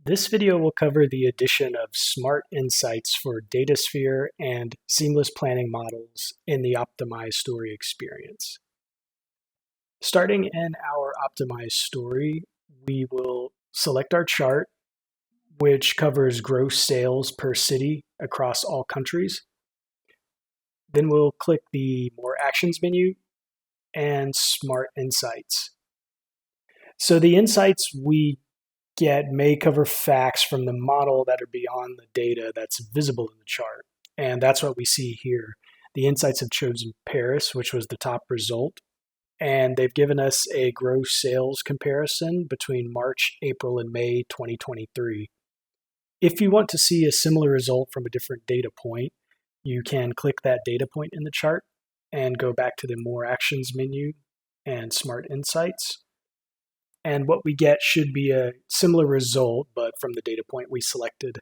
This video will cover the addition of smart insights for Datasphere and seamless planning models in the optimized story experience. Starting in our optimized story, we will select our chart, which covers gross sales per city across all countries. Then we'll click the More Actions menu and Smart Insights. So the insights we get may cover facts from the model that are beyond the data that's visible in the chart. And that's what we see here. The insights have chosen Paris, which was the top result. And they've given us a gross sales comparison between March, April, and May 2023. If you want to see a similar result from a different data point, you can click that data point in the chart and go back to the More Actions menu and Smart Insights. And what we get should be a similar result, but from the data point we selected.